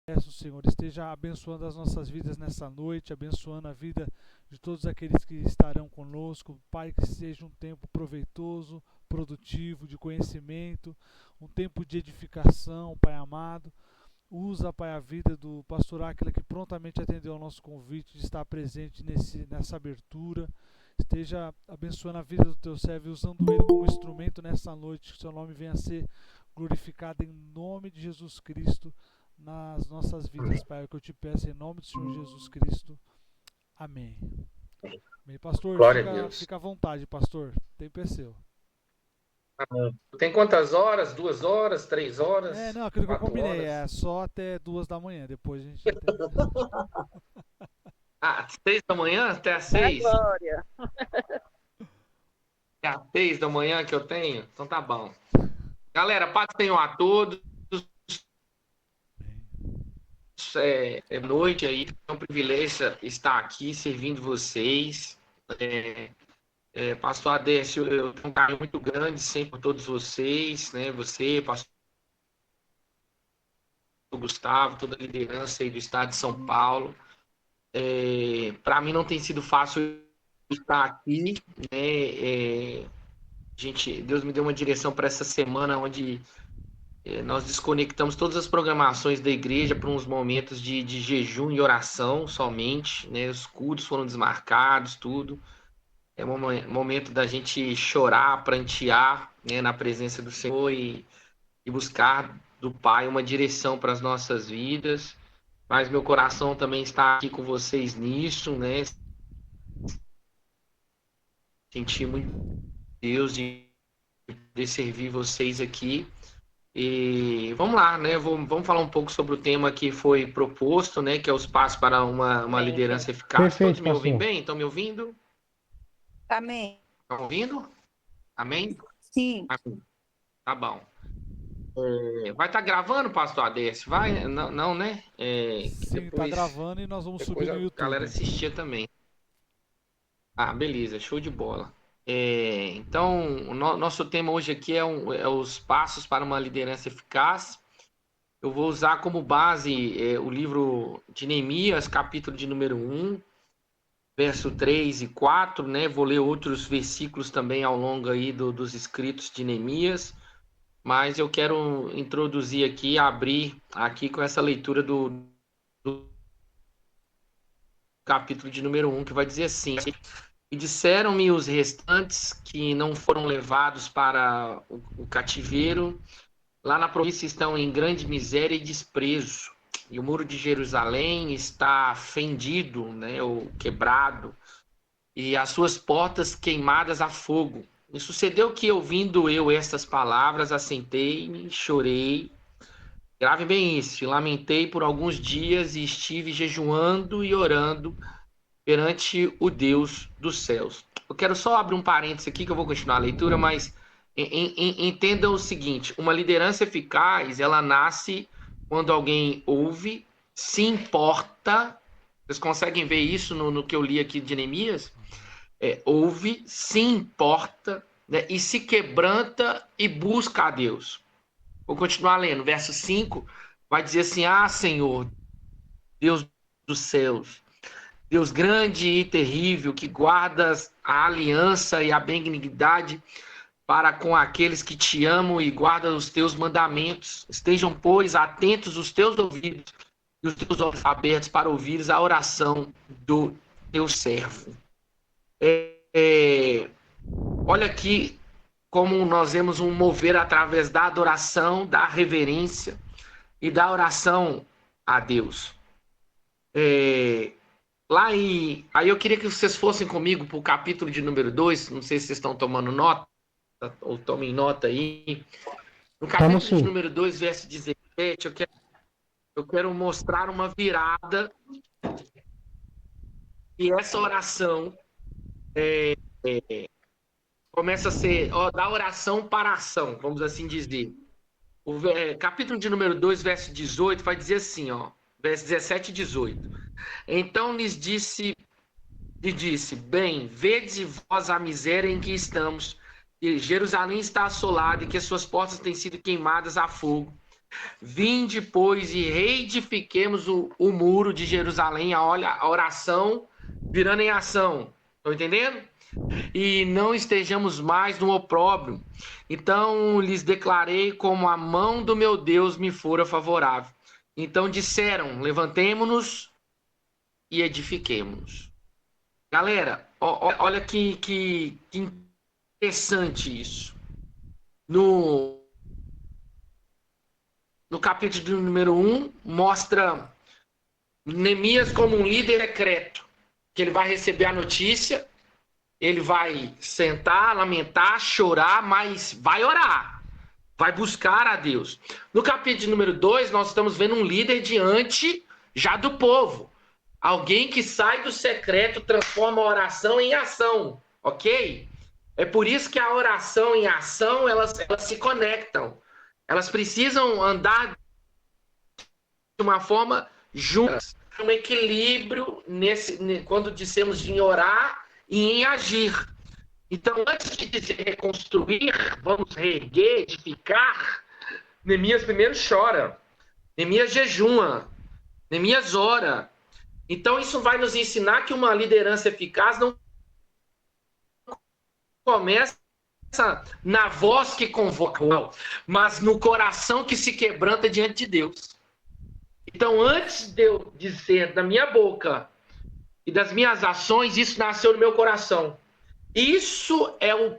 Peço, Senhor, esteja abençoando as nossas vidas nessa noite, abençoando a vida de todos aqueles que estarão conosco. Pai, que seja um tempo proveitoso, produtivo, de conhecimento, um tempo de edificação, Pai amado. Usa, Pai, a vida do pastor Áquila, que prontamente atendeu ao nosso convite de estar presente nessa abertura. Esteja abençoando a vida do teu servo e usando ele como instrumento nessa noite, que seu nome venha a ser glorificado em nome de Jesus Cristo nas nossas vidas, Amém. Pai. É o que eu te peço em nome do Senhor Jesus Cristo. Amém. Amém. Pastor, Glória a fica, Deus. fica à vontade, pastor. O tempo é seu. Amém. Tem quantas horas? 2 horas? 3 horas? Não, aquilo que eu quatro combinei, é horas? só até 2 da manhã, depois a gente já tem... Ah, 6 da manhã até às Da 6? glória. É às 6 da manhã que eu tenho? Então tá bom. Galera, paz tenham a todos. É noite aí, é um privilégio estar aqui servindo vocês. Pastor Adécio, eu tenho um carinho muito grande sempre por todos vocês, né? Você, pastor Gustavo, toda a liderança aí do estado de São Paulo. Para mim não tem sido fácil estar aqui, né? Deus me deu uma direção para essa semana onde nós desconectamos todas as programações da igreja para uns momentos de jejum e oração somente, né? Os cultos foram desmarcados, tudo. É um momento da gente chorar, prantear, né, na presença do Senhor e buscar do Pai uma direção para as nossas vidas. Mas meu coração também está aqui com vocês nisso, né? Senti muito Deus de servir vocês aqui. E vamos lá, né? Vamos falar um pouco sobre o tema que foi proposto, né? Que é os passos para uma Amém. liderança eficaz. Todos Perfeito, me ouvem pastor. bem? Estão me ouvindo? Amém. Estão ouvindo? Amém? Sim. Amém. Tá bom. Vai estar gravando, pastor Adécio? Vai? Não, não, né? Sim, tá Depois, gravando e nós vamos depois subir a no galera YouTube. assistia também. Ah, beleza, show de bola. Então, o nosso tema hoje aqui é os passos para uma liderança eficaz. Eu vou usar como base o livro de Neemias, capítulo de número 1, verso 3 e 4, né? Vou ler outros versículos também ao longo aí dos escritos de Neemias, mas eu quero introduzir aqui, abrir aqui com essa leitura do capítulo de número 1, que vai dizer assim: E disseram-me os restantes que não foram levados para o cativeiro, lá na província estão em grande miséria e desprezo. E o muro de Jerusalém está fendido, né, ou quebrado, e as suas portas queimadas a fogo. E sucedeu que, ouvindo eu estas palavras, assentei-me, chorei. Grave bem isso. E lamentei por alguns dias e estive jejuando e orando perante o Deus dos céus. Eu quero só abrir um parênteses aqui, que eu vou continuar a leitura, mas entenda o seguinte: uma liderança eficaz, ela nasce quando alguém ouve, se importa. Vocês conseguem ver isso no que eu li aqui de Neemias? Ouve, se importa, né, e se quebranta e busca a Deus. Vou continuar lendo. Verso 5 vai dizer assim: Ah, Senhor, Deus dos céus, Deus grande e terrível, que guardas a aliança e a benignidade para com aqueles que te amam e guardam os teus mandamentos. Estejam, pois, atentos os teus ouvidos e os teus olhos abertos para ouvires a oração do teu servo. Olha aqui como nós vemos um mover através da adoração, da reverência e da oração a Deus. Aí eu queria que vocês fossem comigo para o capítulo de número 2, não sei se vocês estão tomando nota, ou tomem nota aí. No capítulo de número 2, verso 17, eu quero mostrar uma virada, e essa oração começa a ser da oração para a ação, vamos assim dizer. O capítulo de número 2, verso 18, vai dizer assim, verso 17 e 18. Então lhe disse, bem, vede vós a miséria em que estamos, que Jerusalém está assolada e que as suas portas têm sido queimadas a fogo. Vinde, pois, e reedifiquemos o muro de Jerusalém. Olha a oração virando em ação. Estão entendendo? E não estejamos mais no opróbrio. Então lhes declarei como a mão do meu Deus me fora favorável. Então disseram: levantemo-nos e edifiquemo-nos. Galera, olha que interessante isso. No capítulo número 1, mostra Neemias como um líder secreto, que ele vai receber a notícia, ele vai sentar, lamentar, chorar, mas vai orar, vai buscar a Deus. No capítulo número 2, nós estamos vendo um líder diante já do povo. Alguém que sai do secreto, transforma a oração em ação, ok? É por isso que a oração e a ação, elas se conectam. Elas precisam andar de uma forma juntas. Um equilíbrio quando dissemos em orar e em agir. Então, antes de dizer reconstruir, vamos reerguer, edificar, Neemias primeiro chora, Neemias jejua, Neemias ora. Então, isso vai nos ensinar que uma liderança eficaz não começa na voz que convoca, mas no coração que se quebranta diante de Deus. Então, antes de eu dizer da minha boca e das minhas ações, isso nasceu no meu coração. Isso é o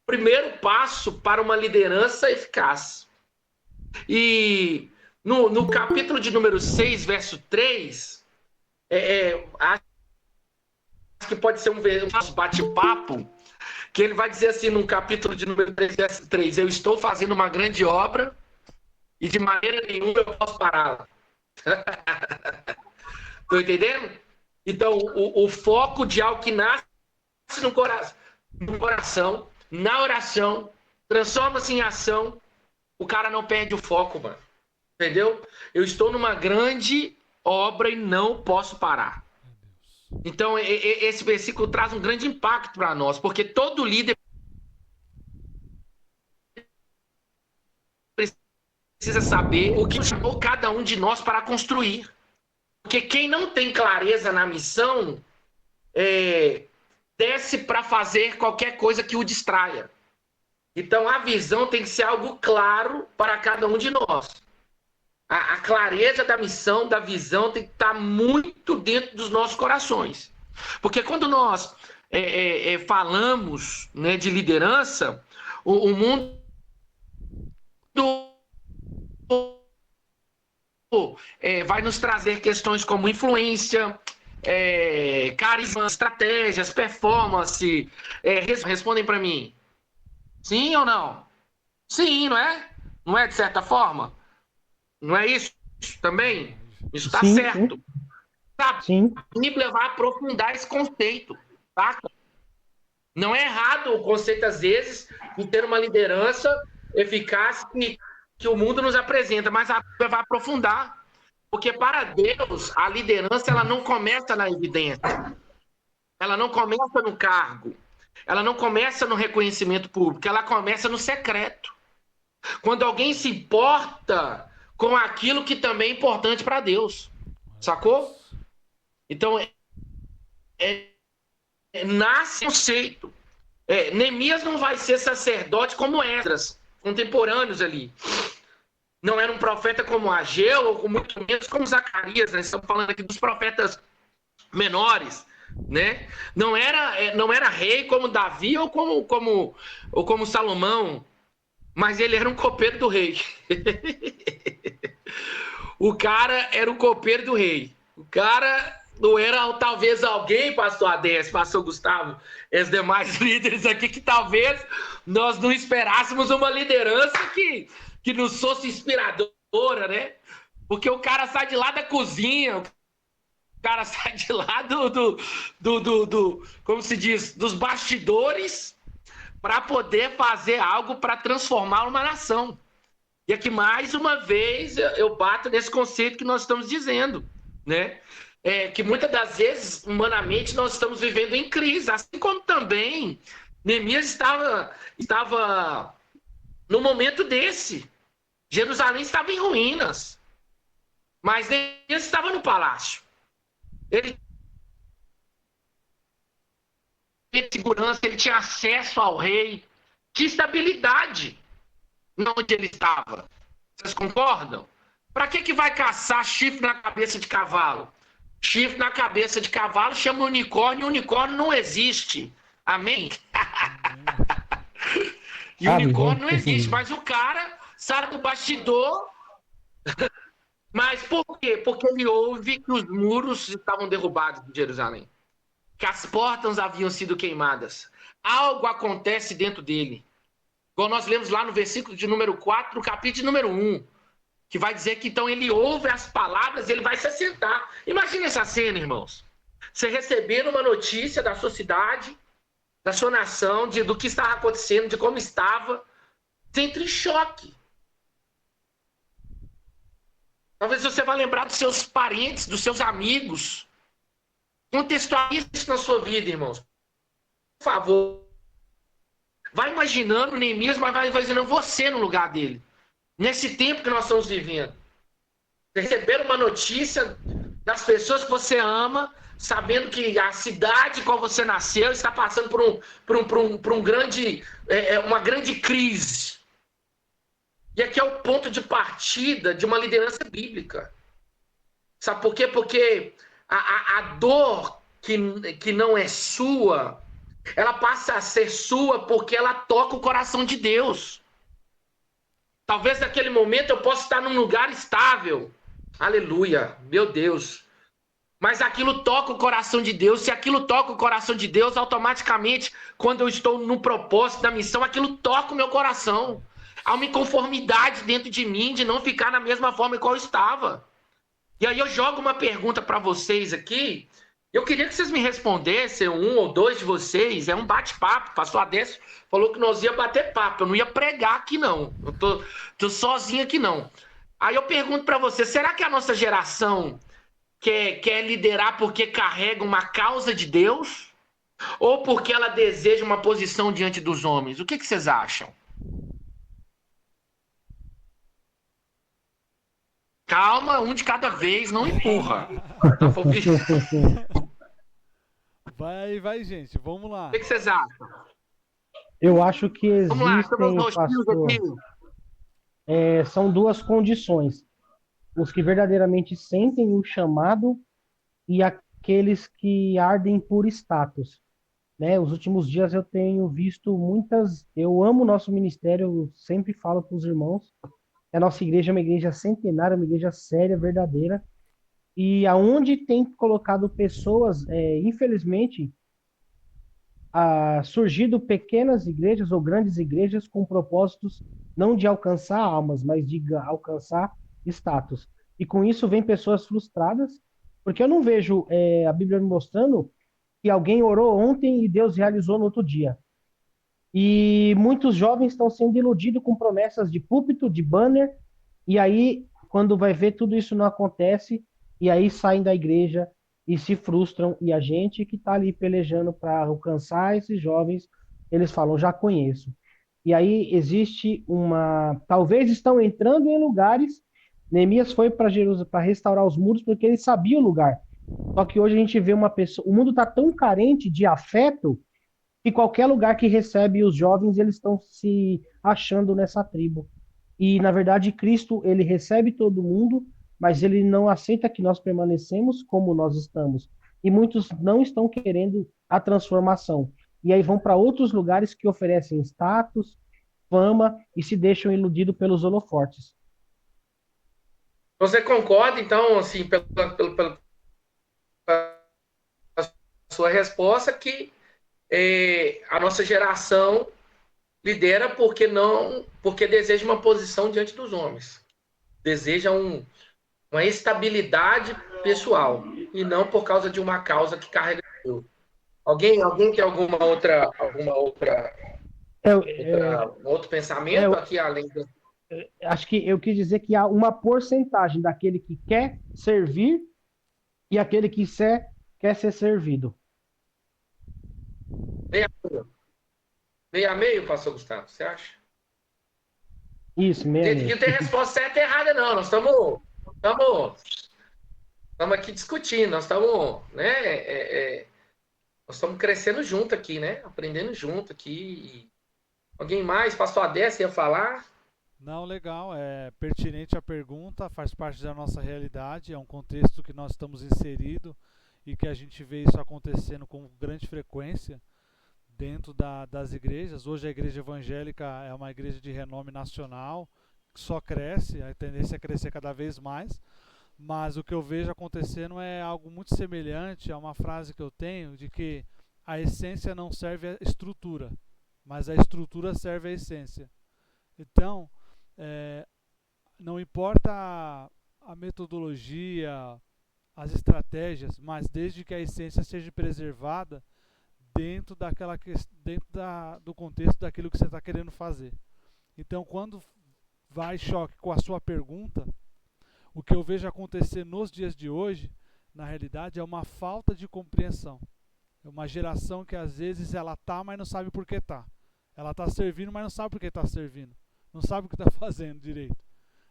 primeiro passo para uma liderança eficaz. E no capítulo de número 6, verso 3, acho que pode ser um bate-papo, que ele vai dizer assim, no capítulo de número 3, verso 3, eu estou fazendo uma grande obra e de maneira nenhuma eu posso pará-la. Estão entendendo? Então, o foco de algo que nasce no coração, na oração, transforma-se em ação, o cara não perde o foco, mano. Entendeu? Eu estou numa grande obra e não posso parar. Então, esse versículo traz um grande impacto para nós, porque todo líder precisa saber o que chamou cada um de nós para construir. Porque quem não tem clareza na missão, desce para fazer qualquer coisa que o distraia. Então, a visão tem que ser algo claro para cada um de nós. A clareza da missão, da visão, tem que estar muito dentro dos nossos corações. Porque quando nós falamos, né, de liderança, o mundo vai nos trazer questões como influência, carisma, estratégias, performance. Respondem para mim. Sim ou não? Sim, não é? Não é de certa forma? Não é isso também? Isso está certo. Sim. Sabe? Sim. A Bíblia vai aprofundar esse conceito, tá? Não é errado o conceito, às vezes, de ter uma liderança eficaz que o mundo nos apresenta, mas a Bíblia vai aprofundar. Porque para Deus, a liderança ela não começa na evidência. Ela não começa no cargo. Ela não começa no reconhecimento público. Ela começa no secreto. Quando alguém se importa com aquilo que também é importante para Deus. Sacou? Então, nasce o conceito. Neemias não vai ser sacerdote como Esdras, contemporâneos ali. Não era um profeta como Ageu, ou muito menos como Zacarias, né? Estamos falando aqui dos profetas menores, né? Não era rei como Davi ou como Salomão, mas ele era um copeiro do rei. O cara era o copeiro do rei. O cara não era talvez alguém, pastor Adés, pastor Gustavo, e os demais líderes aqui, que talvez nós não esperássemos uma liderança que nos fosse inspiradora, né? Porque o cara sai de lá da cozinha, o cara sai de lá como se diz, dos bastidores, para poder fazer algo para transformar uma nação. E aqui, mais uma vez, eu bato nesse conceito que nós estamos dizendo, né? Que muitas das vezes, humanamente, nós estamos vivendo em crise, assim como também Neemias estava no momento desse. Jerusalém estava em ruínas, mas Neemias estava no palácio. Ele tinha segurança, ele tinha acesso ao rei, tinha estabilidade onde ele estava. Vocês concordam? Para que vai caçar chifre na cabeça de cavalo? Chifre na cabeça de cavalo chama unicórnio, e unicórnio não existe. Amém? E unicórnio não existe, mas o cara sai do bastidor. Mas por quê? Porque ele ouve que os muros estavam derrubados de Jerusalém, que as portas haviam sido queimadas. Algo acontece dentro dele. Igual nós lemos lá no versículo de número 4, no capítulo de número 1, que vai dizer que então ele ouve as palavras e ele vai se assentar. Imagina essa cena, irmãos. Você recebendo uma notícia da sua cidade, da sua nação, do que estava acontecendo, de como estava, você entra em choque. Talvez você vá lembrar dos seus parentes, dos seus amigos. Contextualize isso na sua vida, irmãos. Por favor. Vai imaginando Neemias, mas vai imaginando você no lugar dele. Nesse tempo que nós estamos vivendo. Receber uma notícia das pessoas que você ama, sabendo que a cidade qual você nasceu está passando por uma grande crise. E aqui é o ponto de partida de uma liderança bíblica. Sabe por quê? Porque a dor que não é sua, ela passa a ser sua porque ela toca o coração de Deus. Talvez naquele momento eu possa estar num lugar estável. Aleluia, meu Deus. Mas aquilo toca o coração de Deus. Se aquilo toca o coração de Deus, automaticamente, quando eu estou no propósito da missão, aquilo toca o meu coração. Há uma inconformidade dentro de mim de não ficar na mesma forma qual eu estava. E aí eu jogo uma pergunta para vocês aqui. Eu queria que vocês me respondessem, um ou dois de vocês. É um bate-papo. O pastor Adécio falou que nós ia bater papo. Eu não ia pregar aqui, não. Eu tô sozinho aqui, não. Aí eu pergunto para vocês, será que a nossa geração quer liderar porque carrega uma causa de Deus? Ou porque ela deseja uma posição diante dos homens? O que vocês acham? Calma, um de cada vez, não empurra. Vai, gente, vamos lá. O que vocês acham? Eu acho que Vamos lá, existem, pastor, são duas condições. Os que verdadeiramente sentem o chamado e aqueles que ardem por status. Né? Os últimos dias eu tenho visto muitas... Eu amo o nosso ministério, eu sempre falo para os irmãos. A nossa igreja é uma igreja centenária, uma igreja séria, verdadeira. E aonde tem colocado pessoas, infelizmente, surgido pequenas igrejas ou grandes igrejas com propósitos não de alcançar almas, mas de alcançar status. E com isso vem pessoas frustradas, porque eu não vejo a Bíblia me mostrando que alguém orou ontem e Deus realizou no outro dia. E muitos jovens estão sendo iludidos com promessas de púlpito, de banner, e aí, quando vai ver, tudo isso não acontece, e aí saem da igreja e se frustram, e a gente que está ali pelejando para alcançar esses jovens, eles falam, já conheço. E aí existe talvez estão entrando em lugares. Neemias foi para Jerusalém para restaurar os muros porque ele sabia o lugar. Só que hoje a gente vê uma pessoa, o mundo está tão carente de afeto que qualquer lugar que recebe os jovens, eles estão se achando nessa tribo. E, na verdade, Cristo, ele recebe todo mundo, mas ele não aceita que nós permanecemos como nós estamos. E muitos não estão querendo a transformação. E aí vão para outros lugares que oferecem status, fama e se deixam iludidos pelos holofotes. Você concorda, então, assim, pela sua resposta, que a nossa geração lidera porque deseja uma posição diante dos homens, deseja uma estabilidade pessoal e não por causa de uma causa que carrega. Alguém quer alguma outra outro pensamento aqui além do... Acho que eu quis dizer que há uma porcentagem daquele que quer servir e aquele que quer ser servido. Meio a meio, pastor Gustavo, você acha? Isso, Não meia-noite. tem resposta certa e errada, não. Nós estamos aqui discutindo, nós estamos, né? Nós estamos crescendo junto aqui, né? Aprendendo junto aqui. Alguém mais? Pastor Adé, ia falar? Não, legal, é pertinente a pergunta, faz parte da nossa realidade, é um contexto que nós estamos inseridos e que a gente vê isso acontecendo com grande frequência dentro das igrejas. Hoje a igreja evangélica é uma igreja de renome nacional, que só cresce, a tendência é crescer cada vez mais, mas o que eu vejo acontecendo é algo muito semelhante a uma frase que eu tenho de que a essência não serve à estrutura, mas a estrutura serve à essência. Então, não importa a metodologia, as estratégias, mas desde que a essência seja preservada dentro do contexto daquilo que você está querendo fazer. Então, quando vai choque com a sua pergunta, o que eu vejo acontecer nos dias de hoje, na realidade, é uma falta de compreensão. É uma geração que às vezes ela tá, mas não sabe por que tá. Ela está servindo, mas não sabe por que está servindo. Não sabe o que está fazendo direito.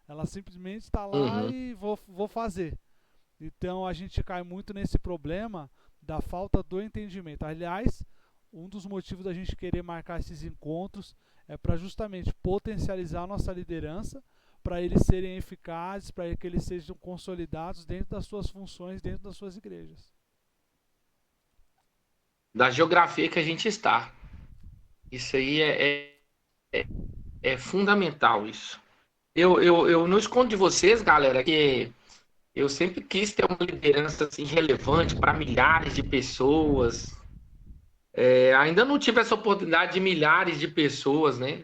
Ela simplesmente está lá e vou fazer. Então a gente cai muito nesse problema da falta do entendimento. Aliás, um dos motivos da gente querer marcar esses encontros é para justamente potencializar a nossa liderança, para eles serem eficazes, para que eles sejam consolidados dentro das suas funções, dentro das suas igrejas. Da geografia que a gente está. Isso aí é fundamental, isso. Eu não escondo de vocês, galera, que eu sempre quis ter uma liderança assim, relevante para milhares de pessoas. Ainda não tive essa oportunidade de milhares de pessoas, né?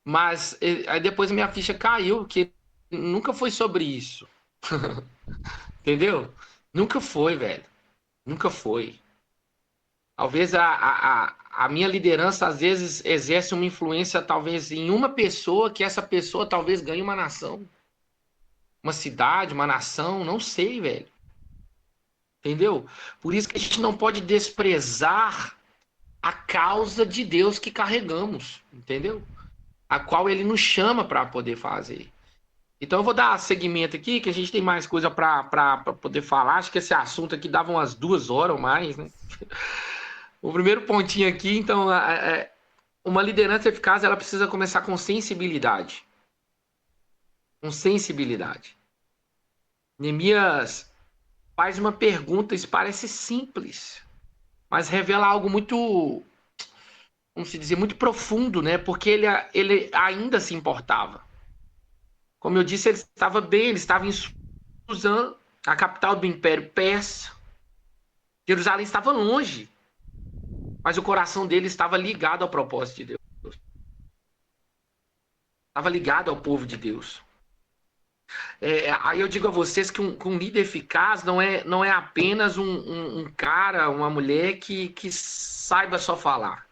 Mas aí depois minha ficha caiu, que nunca foi sobre isso. Entendeu? Nunca foi, velho. Nunca foi. Talvez a minha liderança, às vezes, exerce uma influência, talvez, em uma pessoa, que essa pessoa talvez ganhe uma nação. Uma cidade, uma nação, não sei, velho. Entendeu? Por isso que a gente não pode desprezar a causa de Deus que carregamos, entendeu? A qual ele nos chama para poder fazer. Então eu vou dar seguimento aqui, que a gente tem mais coisa para poder falar. Acho que esse assunto aqui dava umas 2 horas ou mais, né? O primeiro pontinho aqui, então, uma liderança eficaz, ela precisa começar com sensibilidade. Com sensibilidade. Neemias faz uma pergunta, isso parece simples, mas revela algo muito, como se dizer, muito profundo, né? Porque ele ainda se importava. Como eu disse, ele estava bem, ele estava em Suzã, a capital do Império Persa. Jerusalém estava longe, mas o coração dele estava ligado ao propósito de Deus. Estava ligado ao povo de Deus. Aí eu digo a vocês que um líder eficaz não é apenas um cara, uma mulher que saiba só falar.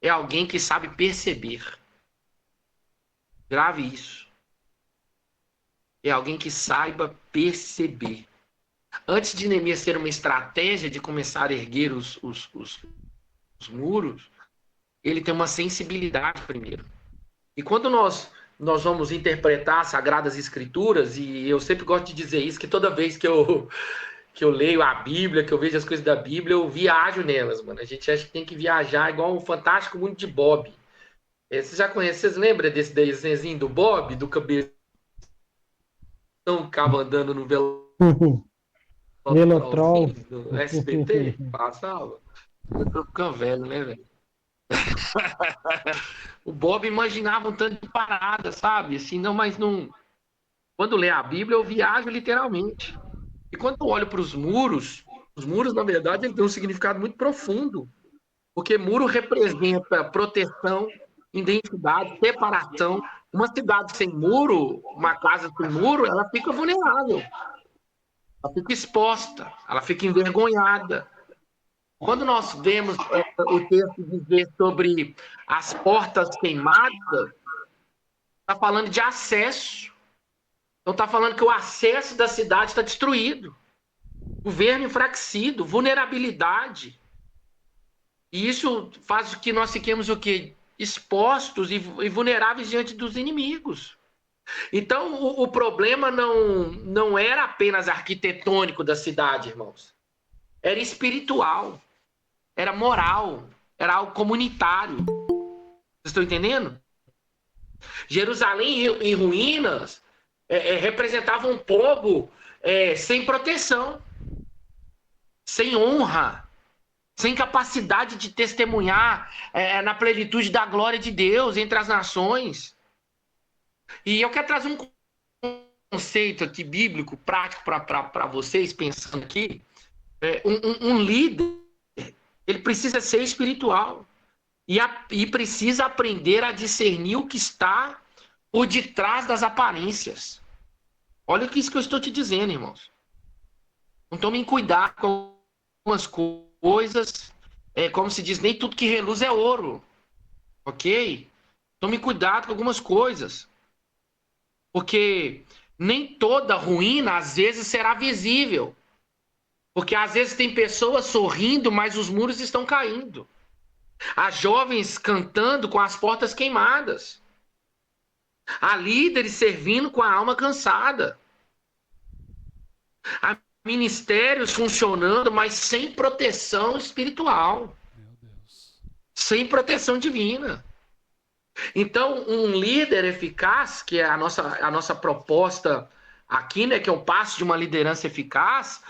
É alguém que sabe perceber. Grave isso. É alguém que saiba perceber. Antes de Neemias ter uma estratégia de começar a erguer os muros, ele tem uma sensibilidade primeiro. E quando nós vamos interpretar as Sagradas Escrituras, e eu sempre gosto de dizer isso, que toda vez que eu leio a Bíblia, que eu vejo as coisas da Bíblia, eu viajo nelas, mano. A gente acha que tem que viajar igual um Fantástico Mundo de Bob. Vocês já conhecem, vocês lembram desse desenho do Bob, do cabeção que ficava andando no Velotrol. do SBT? Passava. Eu tô ficando velho, né, velho? O Bob imaginava um tanto de parada, sabe? Assim, não, mas não. Quando lê a Bíblia, eu viajo literalmente. E quando eu olho para os muros, na verdade, ele tem um significado muito profundo. Porque muro representa proteção, identidade, separação. Uma cidade sem muro, uma casa sem muro, ela fica vulnerável. Ela fica exposta, ela fica envergonhada. Quando nós vemos o texto dizer sobre as portas queimadas, está falando de acesso. Então está falando que o acesso da cidade está destruído. Governo enfraquecido, vulnerabilidade. E isso faz com que nós fiquemos o quê? expostos e vulneráveis diante dos inimigos. Então, o problema não era apenas arquitetônico da cidade, irmãos. Era espiritual, era moral, era algo comunitário. Vocês estão entendendo? Jerusalém em ruínas representava um povo sem proteção, sem honra, sem capacidade de testemunhar na plenitude da glória de Deus entre as nações. E eu quero trazer um conceito aqui bíblico, prático para vocês, pensando aqui. Um líder, ele precisa ser espiritual e precisa aprender a discernir o que está por detrás das aparências. Olha isso que eu estou te dizendo, irmãos. Então tomem cuidado com algumas coisas. Como se diz, nem tudo que reluz é ouro. Ok? Tome cuidado com algumas coisas. Porque nem toda ruína, às vezes, será visível. Porque, às vezes, tem pessoas sorrindo, mas os muros estão caindo. Há jovens cantando com as portas queimadas. Há líderes servindo com a alma cansada. Há ministérios funcionando, mas sem proteção espiritual. Meu Deus. Sem proteção divina. Então, um líder eficaz, que é a nossa proposta aqui, né, que é o passo de uma liderança eficaz,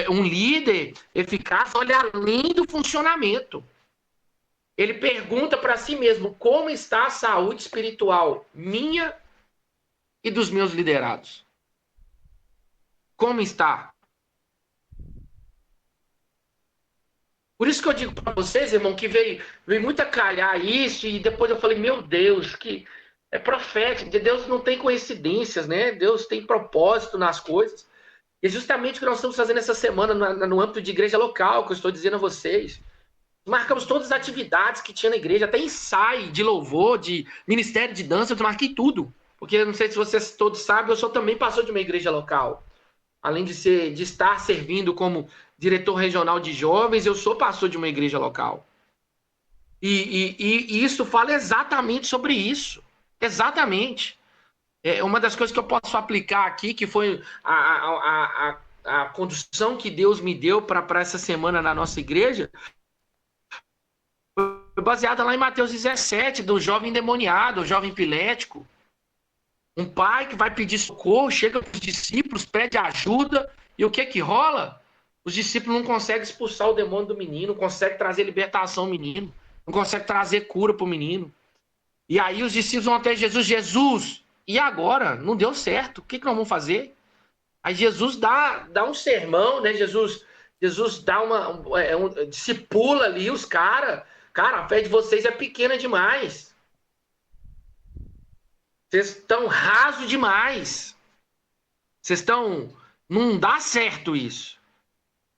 um líder eficaz olha além do funcionamento. Ele pergunta para si mesmo, como está a saúde espiritual minha e dos meus liderados? Como está? Por isso que eu digo para vocês, irmão, que veio muito a calhar isso, e depois eu falei, meu Deus, que é profético, Deus não tem coincidências, né? Deus tem propósito nas coisas. E justamente o que nós estamos fazendo essa semana no âmbito de igreja local, que eu estou dizendo a vocês. Marcamos todas as atividades que tinha na igreja, até ensaio de louvor, de ministério de dança, eu marquei tudo. Porque não sei se vocês todos sabem, eu sou também pastor de uma igreja local. Além de estar servindo como diretor regional de jovens, eu sou pastor de uma igreja local. E isso fala exatamente sobre isso. Exatamente. Uma das coisas que eu posso aplicar aqui, que foi a condução que Deus me deu para essa semana na nossa igreja, foi baseada lá em Mateus 17, do jovem endemoniado, o jovem epilético. Um pai que vai pedir socorro, chega para os discípulos, pede ajuda, e o que rola? Os discípulos não conseguem expulsar o demônio do menino, não conseguem trazer libertação ao menino, não conseguem trazer cura para o menino. E aí os discípulos vão até Jesus, Jesus, e agora? Não deu certo, o que nós vamos fazer? Aí Jesus dá um sermão, né? Jesus dá discipula ali os caras. Cara, a fé de vocês é pequena demais. Vocês estão rasos demais. Vocês estão... Não dá certo isso.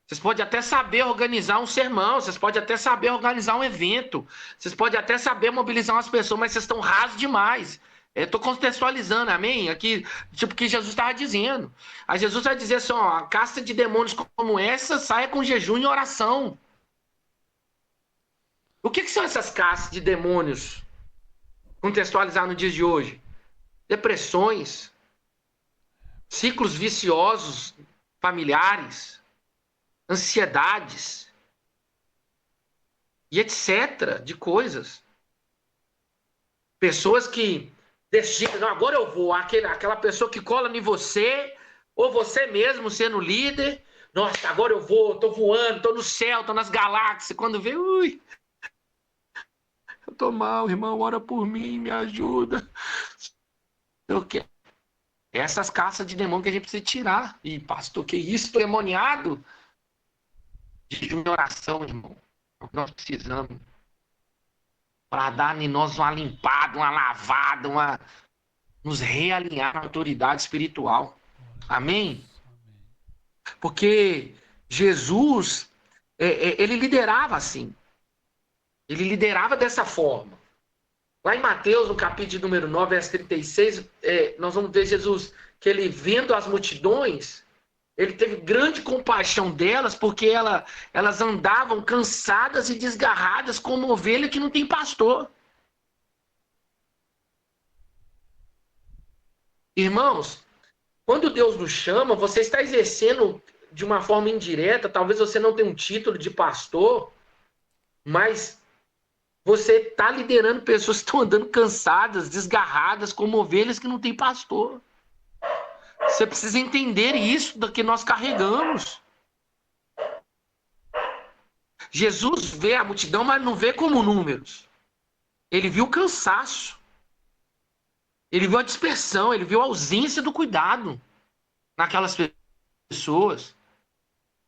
Vocês podem até saber organizar um sermão, vocês podem até saber organizar um evento, vocês podem até saber mobilizar umas pessoas, mas vocês estão rasos demais. Eu estou contextualizando, amém? Aqui, tipo, o que Jesus estava dizendo. Aí Jesus vai dizer assim, ó, a casta de demônios como essa saia com jejum e oração. O que são essas castas de demônios? Contextualizar no dia de hoje. Depressões, ciclos viciosos familiares, ansiedades e etc. de coisas. Pessoas que decidem, não, agora eu vou, aquela pessoa que cola em você, ou você mesmo sendo líder, nossa, agora eu vou, tô voando, tô no céu, tô nas galáxias, quando vê, ui, eu tô mal, irmão, ora por mim, me ajuda. Eu quero. Essas caças de demônio que a gente precisa tirar. E, pastor, que isso, tô demoniado? De oração, irmão. É o que nós precisamos. Para dar em nós uma limpada, uma lavada, nos realinhar na autoridade espiritual. Amém? Porque Jesus, ele liderava assim. Ele liderava dessa forma. Lá em Mateus, no capítulo número 9, verso 36, nós vamos ver Jesus, que ele vendo as multidões, ele teve grande compaixão delas, porque elas andavam cansadas e desgarradas como ovelha que não tem pastor. Irmãos, quando Deus nos chama, você está exercendo de uma forma indireta, talvez você não tenha um título de pastor, mas você está liderando pessoas que estão andando cansadas, desgarradas, como ovelhas que não tem pastor. Você precisa entender isso do que nós carregamos. Jesus vê a multidão, mas não vê como números. Ele viu o cansaço. Ele viu a dispersão, ele viu a ausência do cuidado naquelas pessoas.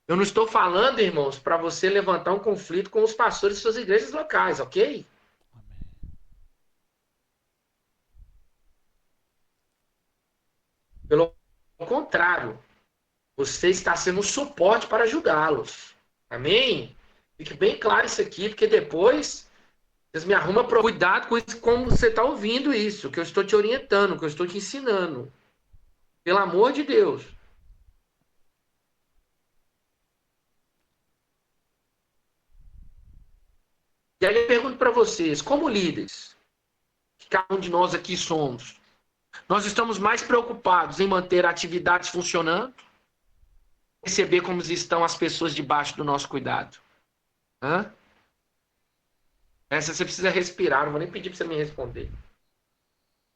Eu não estou falando, irmãos, para você levantar um conflito com os pastores de suas igrejas locais, ok? Pelo contrário, você está sendo um suporte para ajudá-los. Amém? Fique bem claro isso aqui, porque depois vocês me arrumam para cuidado com isso, como você está ouvindo isso, que eu estou te orientando, que eu estou te ensinando. Pelo amor de Deus. E aí eu pergunto para vocês, como líderes, que cada um de nós aqui somos, nós estamos mais preocupados em manter atividades funcionando, perceber como estão as pessoas debaixo do nosso cuidado. Hã? Essa você precisa respirar, não vou nem pedir para você me responder.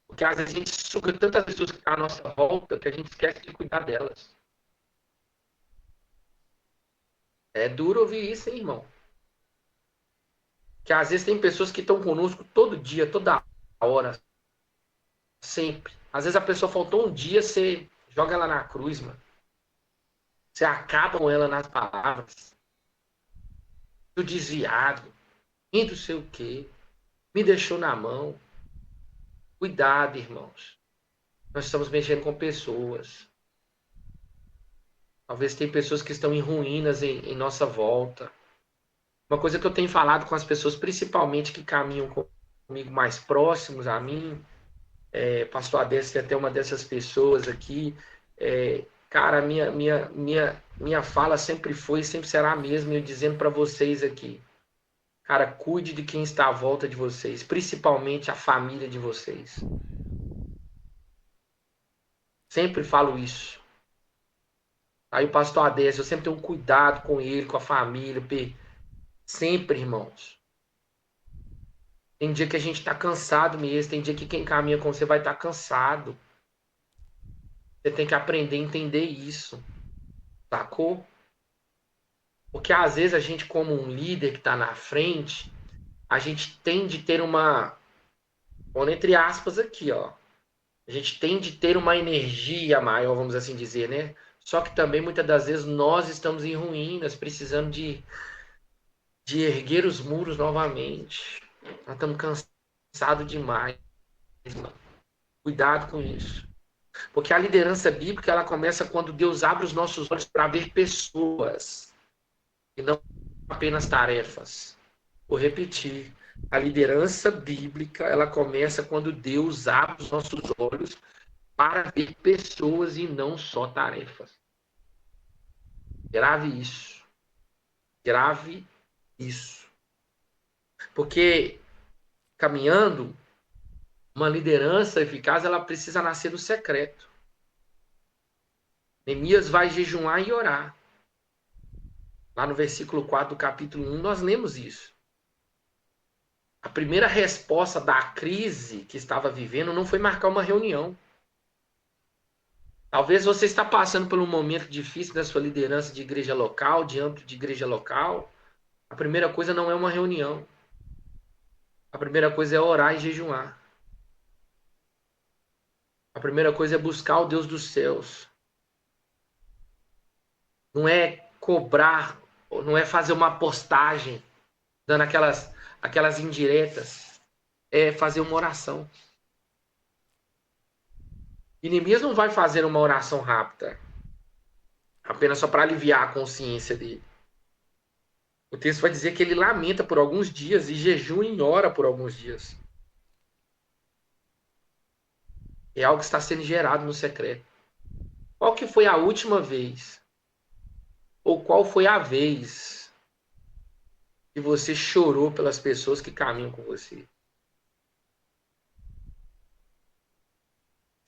Porque às vezes a gente suga tantas pessoas à nossa volta que a gente esquece de cuidar delas. É duro ouvir isso, hein, irmão? Que às vezes tem pessoas que estão conosco todo dia, toda hora, sempre. Às vezes a pessoa faltou um dia, você joga ela na cruz, mano. Você acaba com ela nas palavras. Do desviado, e do sei o quê. Me deixou na mão. Cuidado, irmãos. Nós estamos mexendo com pessoas. Talvez tem pessoas que estão em ruínas em nossa volta. Uma coisa que eu tenho falado com as pessoas, principalmente que caminham comigo mais próximos a mim, pastor Adécio é até uma dessas pessoas aqui, cara, minha fala sempre foi e sempre será a mesma, eu dizendo para vocês aqui, cara, cuide de quem está à volta de vocês, principalmente a família de vocês. Sempre falo isso. Aí o pastor Adécio, eu sempre tenho um cuidado com ele, com a família, sempre, irmãos. Tem dia que a gente está cansado mesmo, tem dia que quem caminha com você vai estar cansado. Você tem que aprender a entender isso, sacou? Porque às vezes a gente, como um líder que está na frente, a gente tem de ter uma, pondo entre aspas aqui, ó, a gente tem de ter uma energia maior, vamos assim dizer, né? Só que também muitas das vezes nós estamos em ruínas, precisando de erguer os muros novamente. Nós estamos cansados demais, mano. Cuidado com isso. Porque a liderança bíblica, ela começa quando Deus abre os nossos olhos para ver pessoas e não apenas tarefas. Vou repetir. A liderança bíblica, ela começa quando Deus abre os nossos olhos para ver pessoas e não só tarefas. Grave isso. Grave isso. Porque caminhando, uma liderança eficaz, ela precisa nascer do secreto. Neemias vai jejuar e orar. Lá no versículo 4 do capítulo 1, nós lemos isso. A primeira resposta da crise que estava vivendo não foi marcar uma reunião. Talvez você está passando por um momento difícil da sua liderança de igreja local, de âmbito de igreja local. A primeira coisa não é uma reunião. A primeira coisa é orar e jejuar. A primeira coisa é buscar o Deus dos céus. Não é cobrar, não é fazer uma postagem, dando aquelas indiretas. É fazer uma oração. E Neemias não vai fazer uma oração rápida, apenas só para aliviar a consciência dele. O texto vai dizer que ele lamenta por alguns dias e jejua e ora por alguns dias. É algo que está sendo gerado no secreto. Qual que foi a última vez? Ou qual foi a vez que você chorou pelas pessoas que caminham com você?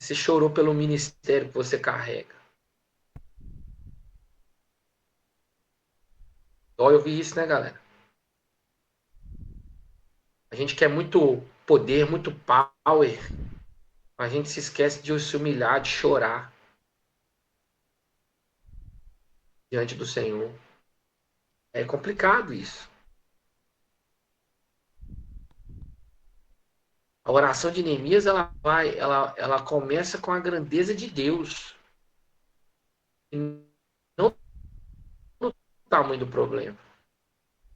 Você chorou pelo ministério que você carrega. Dói ouvir isso, né, galera? A gente quer muito poder, muito power. A gente se esquece de se humilhar, de chorar diante do Senhor. É complicado isso. A oração de Neemias, ela começa com a grandeza de Deus. E não no tamanho do problema.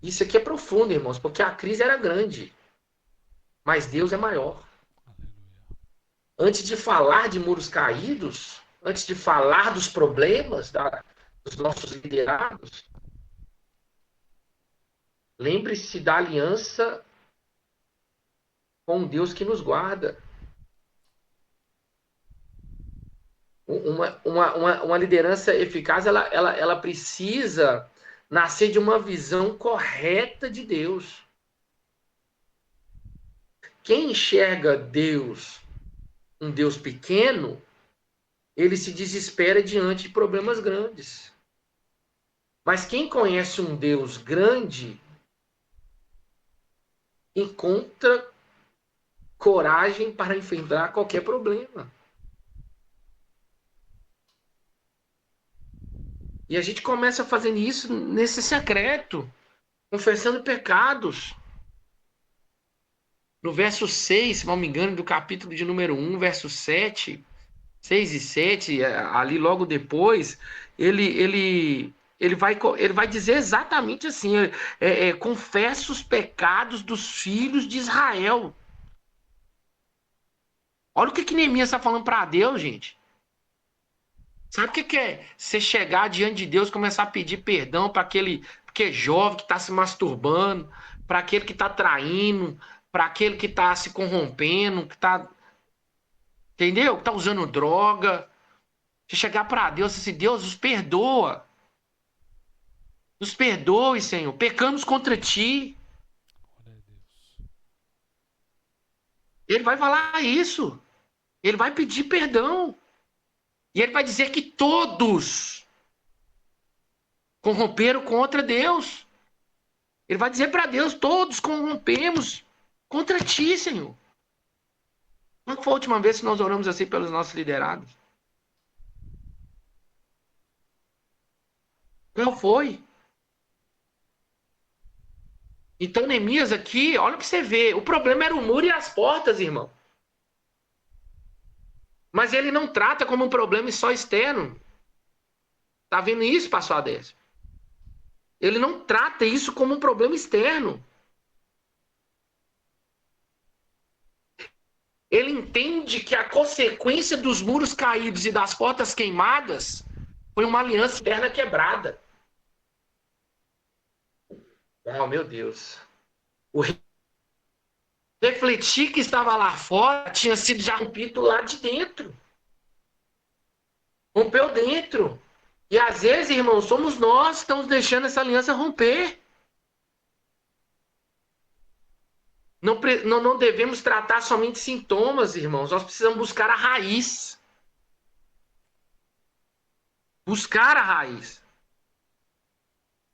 Isso aqui é profundo, irmãos, porque a crise era grande. Mas Deus é maior. Antes de falar de muros caídos, antes de falar dos problemas dos nossos liderados, lembre-se da aliança com Deus que nos guarda. Uma liderança eficaz, ela precisa nascer de uma visão correta de Deus. Quem enxerga Deus, um Deus pequeno, ele se desespera diante de problemas grandes. Mas quem conhece um Deus grande, encontra coragem para enfrentar qualquer problema. E a gente começa fazendo isso nesse secreto, confessando pecados. No verso 6, se não me engano, do capítulo de número 1, verso 7, 6 e 7, ali logo depois, ele vai dizer exatamente assim, confessa os pecados dos filhos de Israel. Olha o que Neemias está falando para Deus, gente. Sabe o que é você chegar diante de Deus e começar a pedir perdão para aquele que é jovem, que está se masturbando, para aquele que está traindo, para aquele que está se corrompendo, que está, entendeu? Que está usando droga. Você chegar para Deus e dizer, Deus, nos perdoa. Nos perdoe, Senhor. Pecamos contra Ti. Ele vai falar isso. Ele vai pedir perdão. E ele vai dizer que todos corromperam contra Deus. Ele vai dizer para Deus, todos corrompemos contra Ti, Senhor. Quando foi a última vez que nós oramos assim pelos nossos liderados? Qual foi? Então, Neemias aqui, olha para você ver, o problema era o muro e as portas, irmão. Mas ele não trata como um problema só externo. Tá vendo isso, pastor Adésio? Ele não trata isso como um problema externo. Ele entende que a consequência dos muros caídos e das portas queimadas foi uma aliança externa quebrada. Oh, meu Deus. O refletir que estava lá fora tinha sido já rompido lá de dentro. Rompeu dentro. E às vezes, irmãos, somos nós que estamos deixando essa aliança romper. Não devemos tratar somente sintomas, irmãos. Nós precisamos buscar a raiz. Buscar a raiz.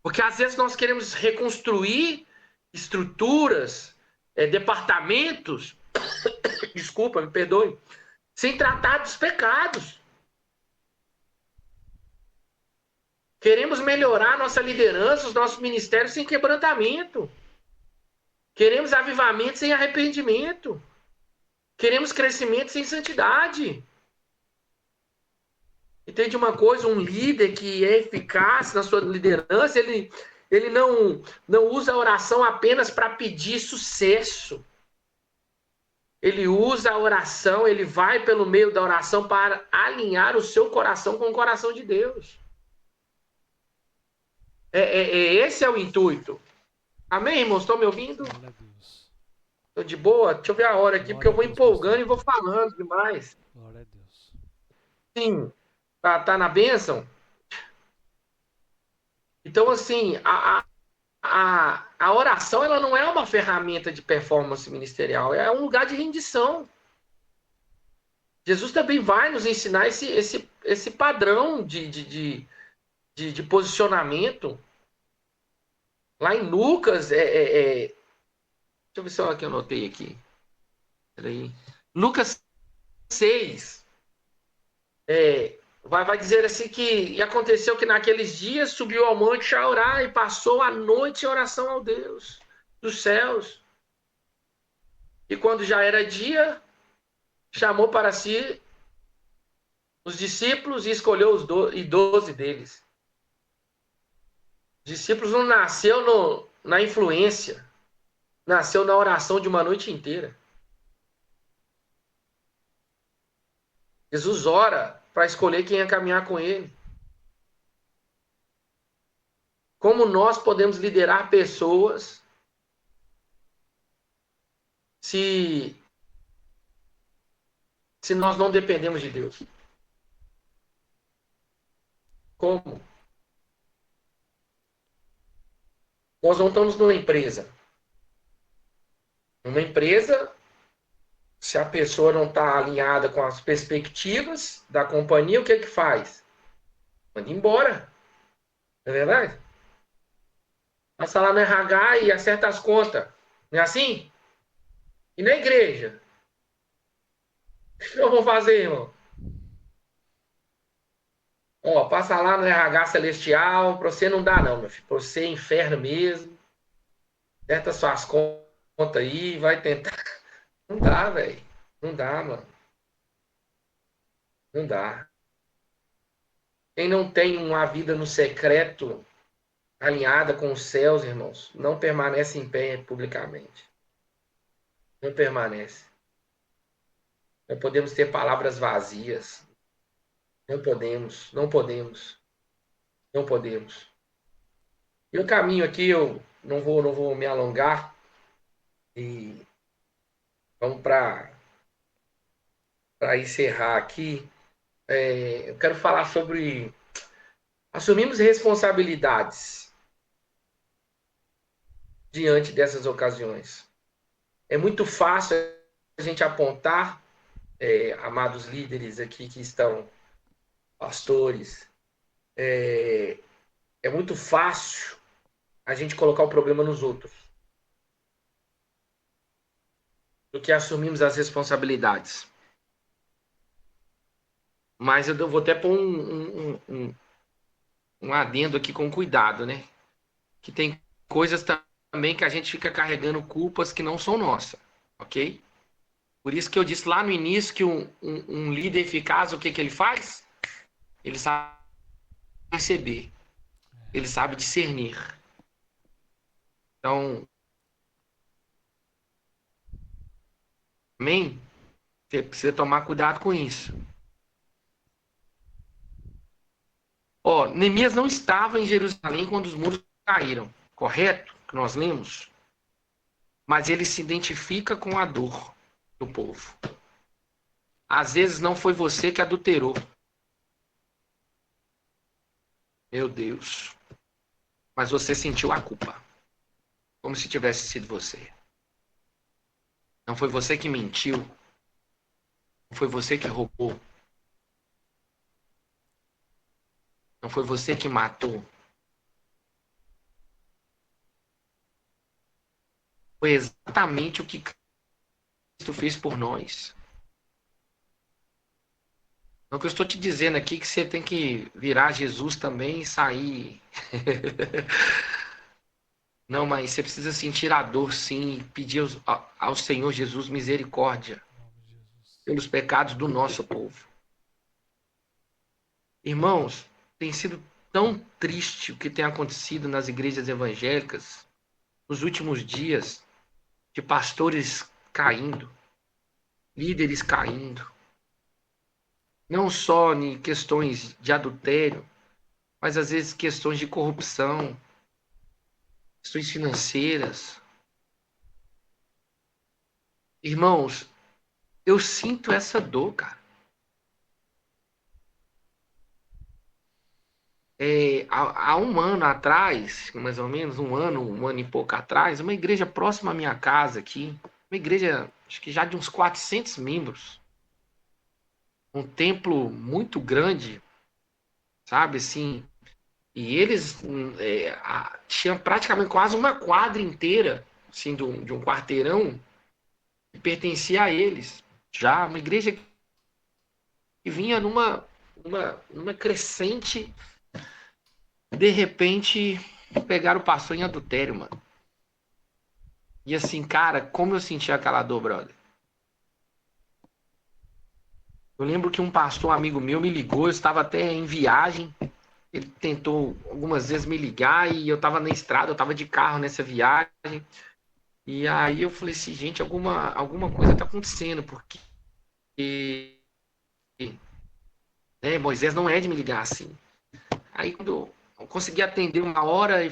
Porque às vezes nós queremos reconstruir estruturas, departamentos, desculpa, me perdoe, sem tratar dos pecados. Queremos melhorar nossa liderança, os nossos ministérios sem quebrantamento. Queremos avivamento sem arrependimento. Queremos crescimento sem santidade. Entende uma coisa? Um líder que é eficaz na sua liderança, ele não usa a oração apenas para pedir sucesso. Ele usa a oração, ele vai pelo meio da oração para alinhar o seu coração com o coração de Deus. Esse é o intuito. Amém, irmãos? Estão me ouvindo? Estou de boa? Deixa eu ver a hora aqui, porque eu vou empolgando e vou falando demais. Glória a Deus. Sim, tá na bênção? Então, assim, a oração ela não é uma ferramenta de performance ministerial, é um lugar de rendição. Jesus também vai nos ensinar esse padrão de posicionamento. Lá em Lucas, deixa eu ver se eu anotei aqui. Peraí. Lucas 6, vai dizer assim que e aconteceu que naqueles dias subiu ao monte a orar e passou a noite em oração ao Deus dos céus. E quando já era dia, chamou para si os discípulos e escolheu os 12 deles. Os discípulos não nasceu na influência, nasceu na oração de uma noite inteira. Jesus ora para escolher quem ia caminhar com ele. Como nós podemos liderar pessoas se nós não dependemos de Deus? Como? Nós não estamos numa empresa. Numa empresa, se a pessoa não está alinhada com as perspectivas da companhia, o que é que faz? Manda embora. Não é verdade? Passa lá no RH e acerta as contas. Não é assim? E na igreja? O que eu vou fazer, irmão? Ó, passa lá no RH celestial, para você não dá não, meu filho. Para você é inferno mesmo. Acerta suas contas aí, vai tentar. Não dá, velho. Não dá, mano. Não dá. Quem não tem uma vida no secreto alinhada com os céus, irmãos, não permanece em pé publicamente. Não permanece. Não podemos ter palavras vazias. Não podemos, não podemos, não podemos. E o caminho aqui, eu não vou me alongar. E vamos para encerrar aqui. Eu quero falar sobre assumimos responsabilidades diante dessas ocasiões. É muito fácil a gente apontar, amados líderes aqui que estão, pastores, é muito fácil a gente colocar o problema nos outros do que assumirmos as responsabilidades. Mas eu vou até pôr um adendo aqui com cuidado, né? Que tem coisas também que a gente fica carregando culpas que não são nossas, ok? Por isso que eu disse lá no início que um líder eficaz, o que ele faz? Ele sabe perceber, ele sabe discernir. Então, amém? Você precisa tomar cuidado com isso. Neemias não estava em Jerusalém quando os muros caíram, correto? Que nós lemos. Mas ele se identifica com a dor do povo. Às vezes não foi você que adulterou. Meu Deus. Mas você sentiu a culpa. Como se tivesse sido você. Não foi você que mentiu. Não foi você que roubou. Não foi você que matou. Foi exatamente o que Cristo fez por nós. Não que eu estou te dizendo aqui que você tem que virar Jesus também e sair. Não, mas você precisa sentir a dor, sim, e pedir ao Senhor Jesus misericórdia pelos pecados do nosso povo. Irmãos, tem sido tão triste o que tem acontecido nas igrejas evangélicas nos últimos dias, de pastores caindo, líderes caindo, não só em questões de adultério, mas às vezes questões de corrupção, questões financeiras. Irmãos, eu sinto essa dor, cara. Há um ano atrás, mais ou menos, um ano e pouco atrás, uma igreja próxima à minha casa aqui, uma igreja, acho que já de uns 400 membros, um templo muito grande, sabe, assim, e eles tinham praticamente quase uma quadra inteira, assim, de um quarteirão que pertencia a eles. Já uma igreja que vinha numa crescente, de repente pegaram o pastor em adultério, mano. E assim, cara, como eu senti aquela dor, brother. Eu lembro que um pastor, um amigo meu, me ligou, eu estava até em viagem. Ele tentou algumas vezes me ligar e eu estava na estrada, eu estava de carro nessa viagem. E aí eu falei assim, gente, alguma coisa está acontecendo, porque Moisés não é de me ligar assim. Aí quando eu consegui atender uma hora,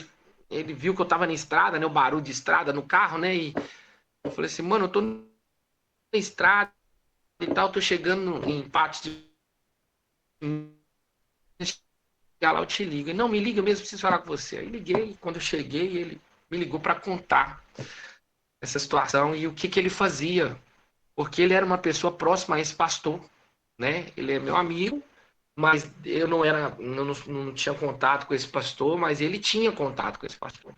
ele viu que eu estava na estrada, né, o barulho de estrada no carro, né, e eu falei assim, mano, eu tô na estrada e tal, tô chegando em partes de chegar lá, eu te ligo. Ele, não, me liga mesmo, preciso falar com você. Aí liguei, quando eu cheguei, ele me ligou para contar essa situação e o que ele fazia, porque ele era uma pessoa próxima a esse pastor, né? Ele é meu amigo, mas eu não tinha contato com esse pastor, mas ele tinha contato com esse pastor.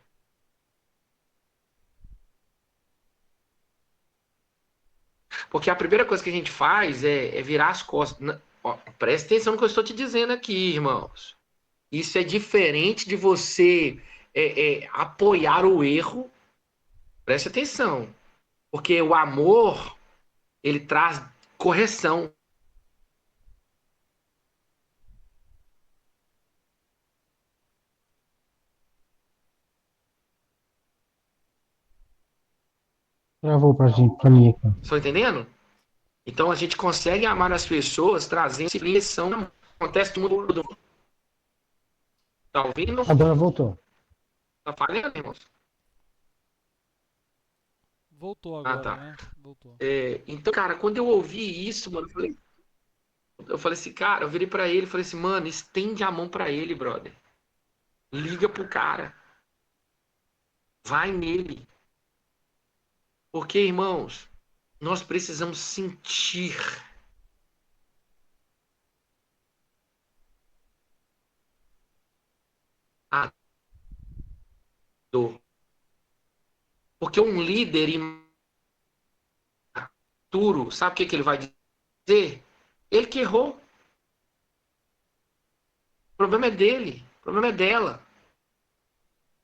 Porque a primeira coisa que a gente faz é virar as costas. Ó, presta atenção no que eu estou te dizendo aqui, irmãos. Isso é diferente de você apoiar o erro. Preste atenção. Porque o amor, ele traz correção. Travou pra mim aqui. Estão entendendo? Então a gente consegue amar as pessoas trazendo lição. Acontece no mundo. Tá ouvindo? Agora voltou. Tá falando, irmãos? Voltou Ah, agora, tá. né? Voltou. Então, cara, quando eu ouvi isso, mano, eu falei assim, cara, eu virei pra ele e falei assim, mano, estende a mão pra ele, brother. Liga pro cara. Vai nele. Porque, irmãos, nós precisamos sentir a dor. Porque um líder imaturo, sabe o que ele vai dizer? Ele que errou. O problema é dele. O problema é dela.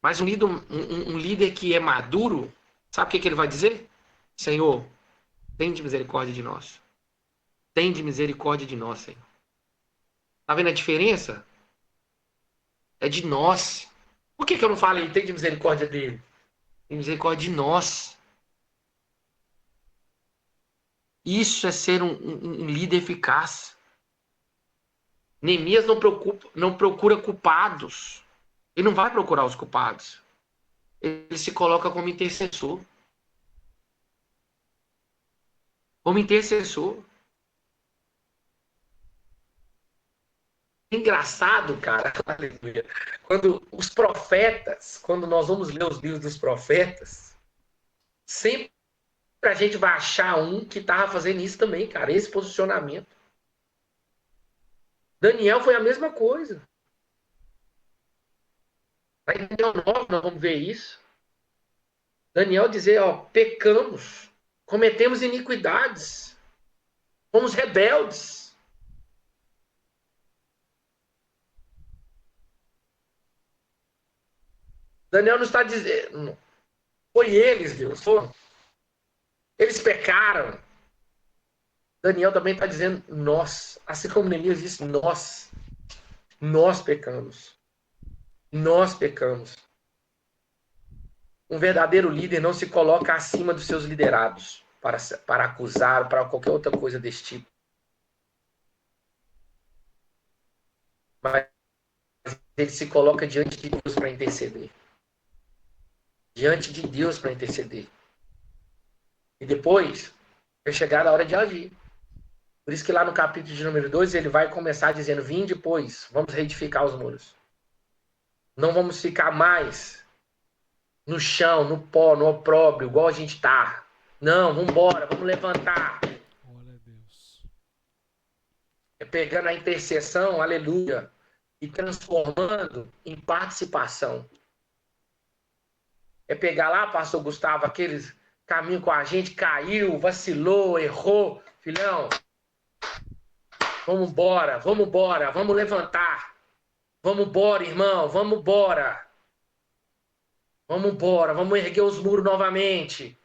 Mas um líder que é maduro, sabe o que ele vai dizer? Senhor, tem de misericórdia de nós. Tem de misericórdia de nós, Senhor. Tá vendo a diferença? É de nós. Por que eu não falei tem de misericórdia dele? Tem misericórdia de nós. Isso é ser um líder eficaz. Neemias não procura culpados. Ele não vai procurar os culpados. Ele se coloca como intercessor. Como intercessor. Engraçado, cara, aleluia. Quando os profetas, quando nós vamos ler os livros dos profetas, sempre a gente vai achar um que estava fazendo isso também, cara, esse posicionamento. Daniel foi a mesma coisa. Aí Daniel 9, nós vamos ver isso. Daniel dizer, ó, pecamos, cometemos iniquidades, fomos rebeldes. Daniel não está dizendo, foi eles, Deus, foram. Eles pecaram. Daniel também está dizendo nós, assim como Neemias disse, nós pecamos. Nós pecamos. Um verdadeiro líder não se coloca acima dos seus liderados para acusar, para qualquer outra coisa desse tipo. Mas ele se coloca diante de Deus para interceder. Diante de Deus para interceder. E depois, é chegada a hora de agir. Por isso que lá no capítulo de número 2, ele vai começar dizendo, vim depois, vamos reedificar os muros. Não vamos ficar mais no chão, no pó, no opróbrio, igual a gente tá. Não, vamos embora, vamos levantar. Glória a Deus. É pegando a intercessão, aleluia, e transformando em participação. É pegar lá, pastor Gustavo, aqueles caminho com a gente, caiu, vacilou, errou. Filhão, vamos embora, vamos levantar. Vamos embora, irmão, vamos embora. Vamos embora, vamos erguer os muros novamente.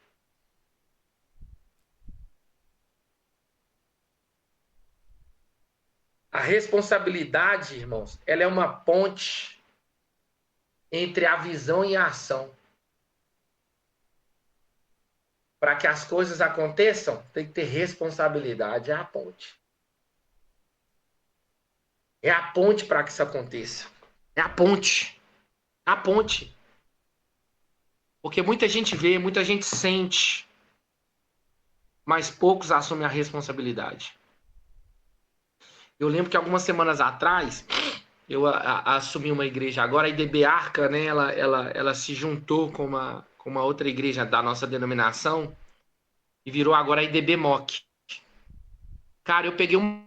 A responsabilidade, irmãos, ela é uma ponte entre a visão e a ação. Para que as coisas aconteçam, tem que ter responsabilidade. É a ponte. É a ponte para que isso aconteça. É a ponte. É a ponte. Porque muita gente vê, muita gente sente, mas poucos assumem a responsabilidade. Eu lembro que algumas semanas atrás, eu assumi uma igreja agora, a IDB Arca, né? Ela se juntou com uma outra igreja da nossa denominação e virou agora a IDB MOC. Cara, eu peguei uma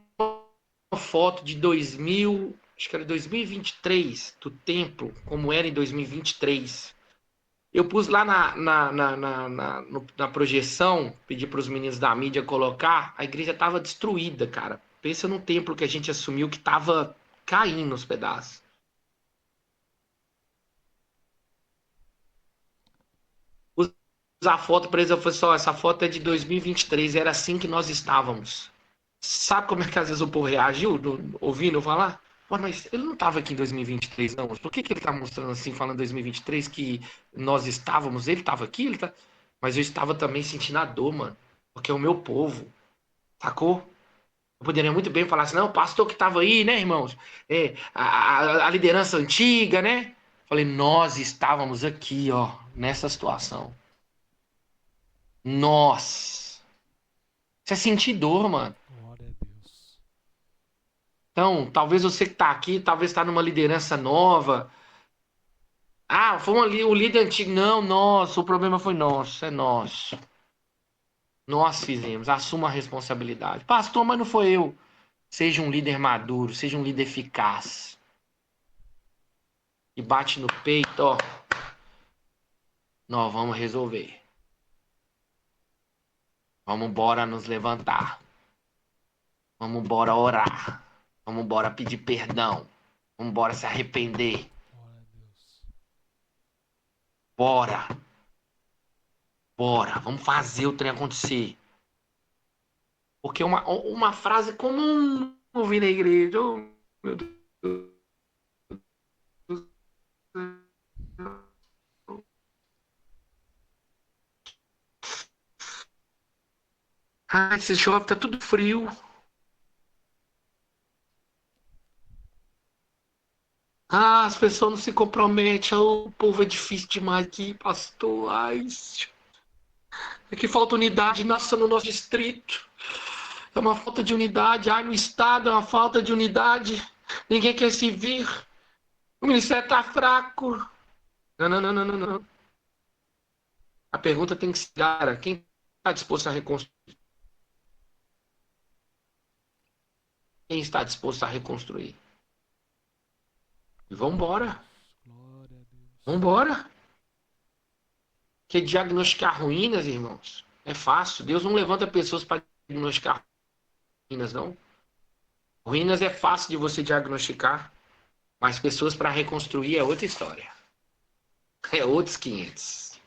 foto de 2000, acho que era 2023, do templo, como era em 2023. Eu pus lá na projeção, pedi para os meninos da mídia colocar, a igreja estava destruída, cara. Pensa no templo que a gente assumiu que estava caindo os pedaços. A foto para eles, eu falei só, essa foto é de 2023, era assim que nós estávamos. Sabe como é que às vezes o povo reagiu, ouvindo eu falar? Pô, mas ele não estava aqui em 2023, não. Por que ele está mostrando assim, falando em 2023, que nós estávamos, ele estava aqui, ele tá... Mas eu estava também sentindo a dor, mano. Porque é o meu povo, sacou? Eu poderia muito bem falar assim, não, o pastor que estava aí, né, irmãos? A liderança antiga, né? Falei, nós estávamos aqui, ó, nessa situação. Nós. Isso é sentir dor, mano. Glória a Deus. Então, talvez você que está aqui, talvez está numa liderança nova. Ah, foi o líder antigo. Não, nosso, o problema foi nosso, é nosso. Nós fizemos, assuma a responsabilidade. Pastor, mas não foi eu. Seja um líder maduro, seja um líder eficaz. E bate no peito, ó. Nós vamos resolver. Vamos embora nos levantar. Vamos embora orar. Vamos embora pedir perdão. Vamos embora se arrepender. Glória a Deus. Bora. Bora. Vamos fazer o trem acontecer. Porque uma frase comum ouvi na igreja. Oh, meu Deus. Ah, esse shopping tá tudo frio. Ah, as pessoas não se comprometem. O povo é difícil demais aqui, pastor. Ai, é que falta unidade nossa no nosso distrito. É uma falta de unidade. Ai, no estado é uma falta de unidade. Ninguém quer se vir. O ministério tá fraco. Não, não, não, não, não, não. A pergunta tem que ser clara. Quem está disposto a reconstruir? Quem está disposto a reconstruir? E vamos embora. Glória a Deus. Vamos embora. Porque diagnosticar ruínas, irmãos, é fácil. Deus não levanta pessoas para diagnosticar ruínas, não. Ruínas é fácil de você diagnosticar, mas pessoas para reconstruir é outra história. É outros 500.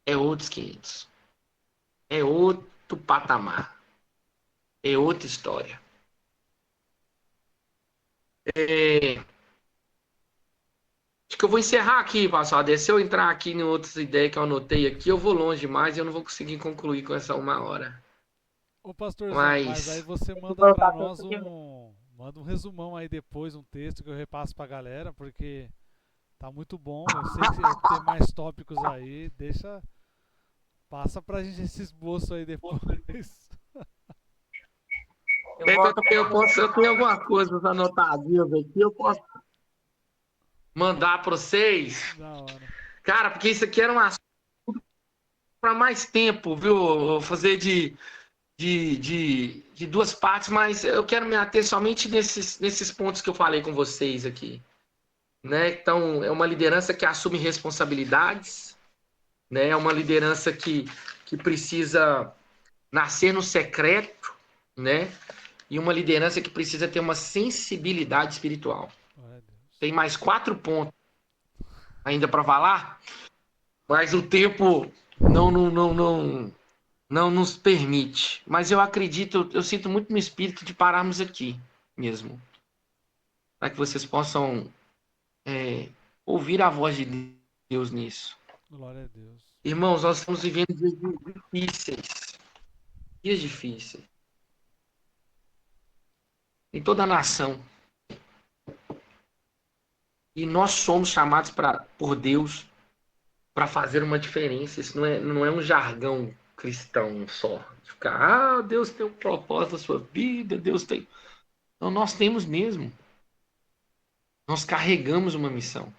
É outros 500. É outro patamar. É outra história. Acho que eu vou encerrar aqui, pastor. Se eu entrar aqui em outras ideias que eu anotei aqui, eu vou longe demais e eu não vou conseguir concluir com essa 1 hora. Ô pastorzão, Mas- mas aí você manda pra nós manda um resumão aí depois, um texto que eu repasso pra galera, porque tá muito bom. Eu sei que tem mais tópicos aí, passa pra gente esse esboço aí depois. Eu tenho algumas coisas anotadinhas aqui, eu posso mandar para vocês. Da hora. Cara, porque isso aqui era um assunto para mais tempo, viu? Vou fazer de de duas partes, mas eu quero me ater somente nesses pontos que eu falei com vocês aqui. Né? Então, é uma liderança que assume responsabilidades, né? É uma liderança que precisa nascer no secreto, né? E uma liderança que precisa ter uma sensibilidade espiritual. Tem mais 4 pontos ainda para falar, mas o tempo não nos permite. Mas eu acredito, eu sinto muito no espírito de pararmos aqui mesmo, para que vocês possam ouvir a voz de Deus nisso. Glória a Deus. Irmãos, nós estamos vivendo dias difíceis. Dias difíceis. Em toda a nação. E nós somos chamados por Deus para fazer uma diferença. Isso não é um jargão cristão só. De ficar, Deus tem um propósito na sua vida, Deus tem. Não, nós temos mesmo. Nós carregamos uma missão.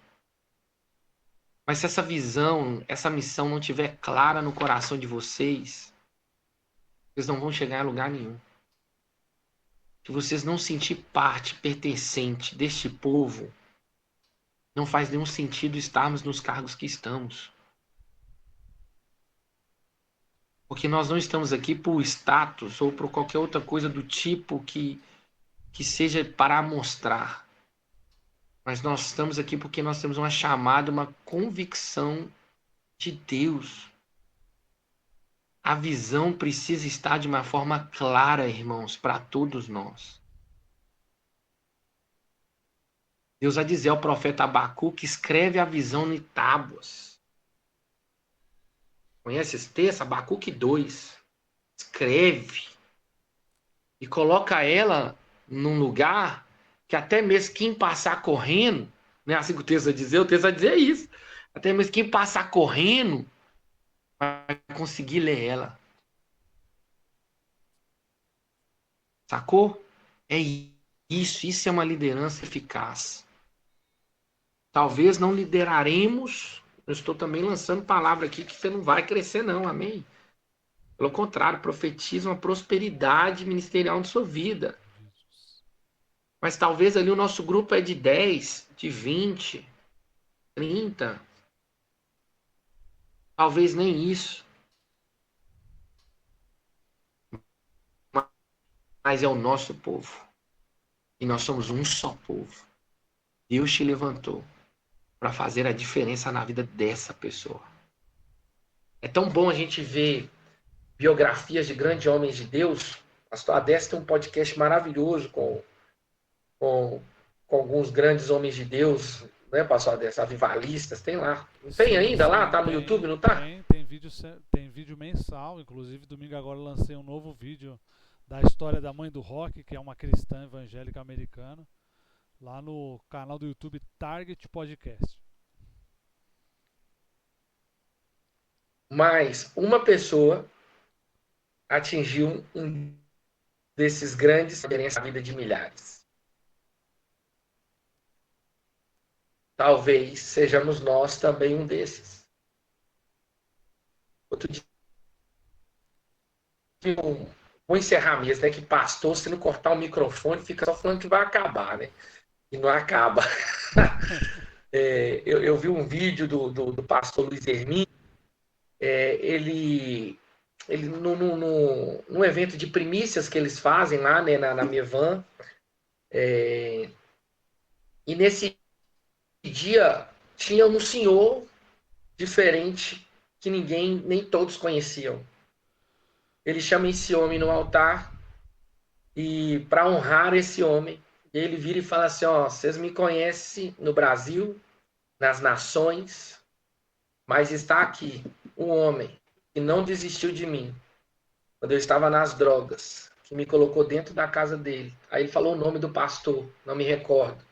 Mas se essa missão não estiver clara no coração de vocês, vocês não vão chegar a lugar nenhum. Se vocês não sentir parte, pertencente deste povo, não faz nenhum sentido estarmos nos cargos que estamos. Porque nós não estamos aqui por status ou por qualquer outra coisa do tipo que seja para mostrar. Mas nós estamos aqui porque nós temos uma chamada, uma convicção de Deus. A visão precisa estar de uma forma clara, irmãos, para todos nós. Deus vai dizer ao profeta Abacuque que escreve a visão em tábuas. Conhece esse texto? Abacuque 2. Escreve. E coloca ela num lugar que até mesmo quem passar correndo, né? Assim que o texto vai dizer isso. Até mesmo quem passar correndo vai conseguir ler ela. Sacou? É isso é uma liderança eficaz. Talvez não lideraremos, eu estou também lançando palavra aqui que você não vai crescer não, amém? Pelo contrário, profetiza uma prosperidade ministerial na sua vida. Mas talvez ali o nosso grupo é de 10, de 20, 30. Talvez nem isso. Mas é o nosso povo. E nós somos um só povo. Deus te levantou para fazer a diferença na vida dessa pessoa. É tão bom a gente ver biografias de grandes homens de Deus. A Pastor Adeste tem um podcast maravilhoso com alguns grandes homens de Deus, né, Pastor Adeste? Avivalistas, tem lá. Não tem ainda lá? Tá no YouTube, não tá? Tem vídeo mensal. Inclusive, domingo agora eu lancei um novo vídeo da história da mãe do rock, que é uma cristã evangélica americana, lá no canal do YouTube Target Podcast. Mas uma pessoa atingiu um desses grandes experiências na vida de milhares. Talvez sejamos nós também um desses. Outro dia, vou encerrar mesmo, né? Que pastor, se não cortar o microfone, fica só falando que vai acabar, né? E não acaba. Eu vi um vídeo do pastor Luiz Hermínio. Ele num evento de primícias que eles fazem lá, né, na Mevan, e nesse dia tinha um senhor diferente que nem todos conheciam. Ele chama esse homem no altar e para honrar esse homem, ele vira e fala assim: ó, vocês me conhecem no Brasil, nas nações, mas está aqui um homem que não desistiu de mim quando eu estava nas drogas, que me colocou dentro da casa dele. Aí ele falou o nome do pastor, não me recordo.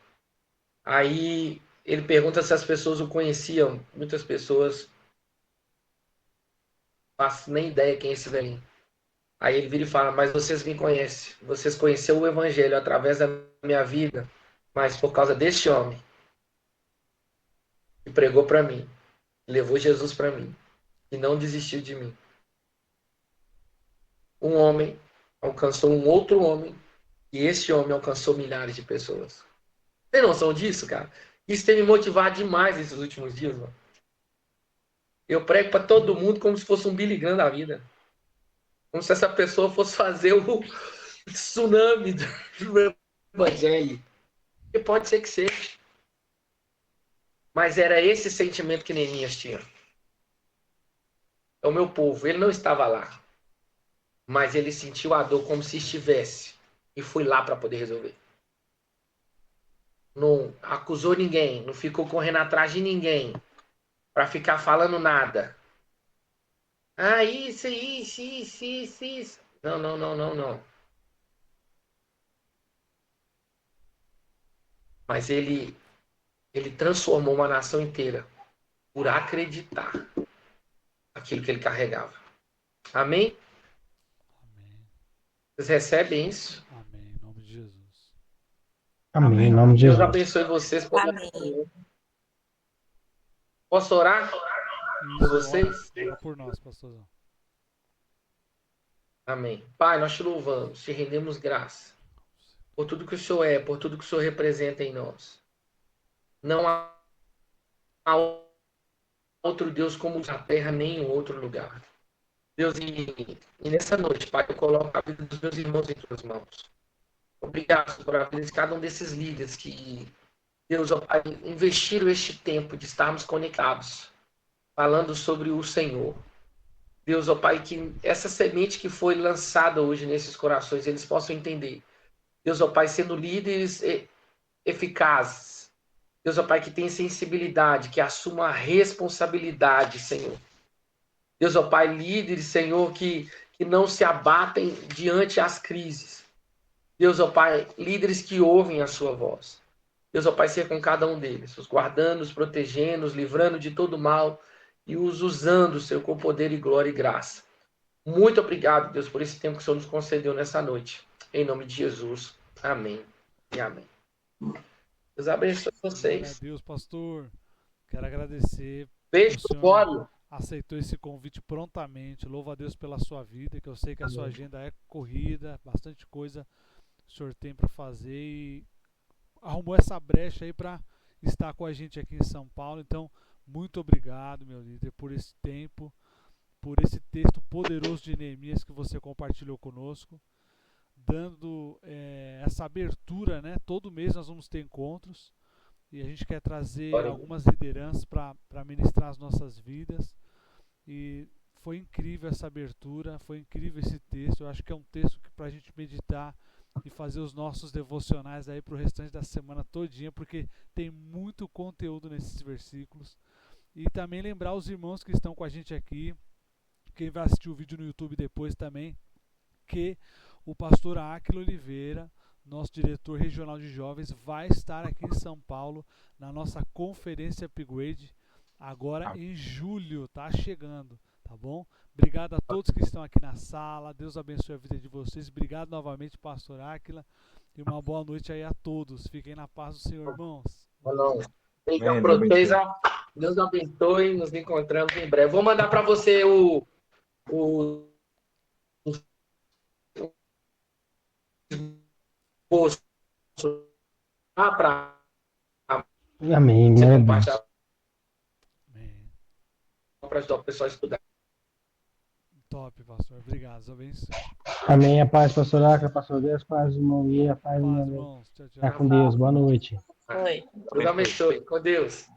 Aí ele pergunta se as pessoas o conheciam. Muitas pessoas não fazem nem ideia quem é esse velhinho. Aí ele vira e fala: mas vocês me conhecem, vocês conheceram o evangelho através da minha vida, mas por causa deste homem que pregou para mim, levou Jesus para mim e não desistiu de mim. um homem alcançou um outro homem e esse homem alcançou milhares de pessoas. Tem noção disso, cara? Isso tem me motivado demais nesses últimos dias, mano. Eu prego para todo mundo como se fosse um Billy Graham da vida. Como se essa pessoa fosse fazer o tsunami do evangelho. E pode ser que seja. Mas era esse sentimento que Neemias tinha. É o meu povo, ele não estava lá. Mas ele sentiu a dor como se estivesse. E foi lá para poder resolver. Não acusou ninguém, não ficou correndo atrás de ninguém para ficar falando nada. Ah, isso. Não. Mas ele transformou uma nação inteira por acreditar naquilo que ele carregava. Amém? Amém. Vocês recebem isso? Amém. Em nome de Jesus. Amém, em nome de Deus Jesus. abençoe vocês. Amém. Posso orar? Isso, vocês? ora por nós, pastorzão. Amém. Pai, nós te louvamos, te rendemos graça por tudo que o Senhor é, por tudo que o Senhor representa em nós. Não há outro Deus como na terra, nem em outro lugar. Deus, e nessa noite, Pai, eu coloco a vida dos meus irmãos em tuas mãos. Obrigado por a vida de cada um desses líderes que, Deus, ó Pai, investiram este tempo de estarmos conectados, falando sobre o Senhor. Deus, ó Pai, que essa semente que foi lançada hoje nesses corações, eles possam entender. Deus, ó Pai, sendo líderes eficazes. Deus, ó Pai, que tem sensibilidade, que assuma a responsabilidade, Senhor. Deus, ó Pai, líderes, Senhor, que não se abatem diante as crises. Deus, ó Pai, líderes que ouvem a sua voz. Deus, ó Pai, seja com cada um deles, os guardando, os protegendo, os livrando de todo mal e os usando, Senhor, com poder e glória e graça. Muito obrigado, Deus, por esse tempo que o Senhor nos concedeu nessa noite. Em nome de Jesus. Amém e amém. Deus abençoe vocês. Glória a Deus, pastor. Quero agradecer. Beijo O senhor do Polo. aceitou esse convite prontamente. Louvo a Deus pela sua vida, que eu sei que a sua agenda é corrida, bastante coisa o senhor tem para fazer e arrumou essa brecha aí para estar com a gente aqui em São Paulo. Então, muito obrigado, meu líder, por esse tempo, por esse texto poderoso de Neemias que você compartilhou conosco, dando essa abertura, né? Todo mês nós vamos ter encontros e a gente quer trazer algumas lideranças para ministrar as nossas vidas. E foi incrível essa abertura, foi incrível esse texto. Eu acho que é um texto para a gente meditar e fazer os nossos devocionais aí para o restante da semana todinha, porque tem muito conteúdo nesses versículos. E também lembrar os irmãos que estão com a gente aqui, quem vai assistir o vídeo no YouTube depois também, que o pastor Áquila Oliveira, nosso diretor regional de jovens, vai estar aqui em São Paulo na nossa conferência Upgrade, agora em julho, tá chegando, tá bom? Obrigado a todos que estão aqui na sala, Deus abençoe a vida de vocês, obrigado novamente, pastor Áquila, e uma boa noite aí a todos, fiquem na paz do Senhor, irmãos. Então, para vocês, Deus abençoe, nos encontramos em breve. Vou mandar para você o post para Amém, você glória a Deus. compartilhar Amém. para ajudar o pessoal a estudar. Top, pastor, obrigado, Deus abençoe. Amém, a paz, pastor Áquila, pastor Deus, paz, irmão, e a paz, Paz, irmão. irmãos, tchau, tchau. Fica com Deus, boa noite. Oi. Deus abençoe. Com Deus.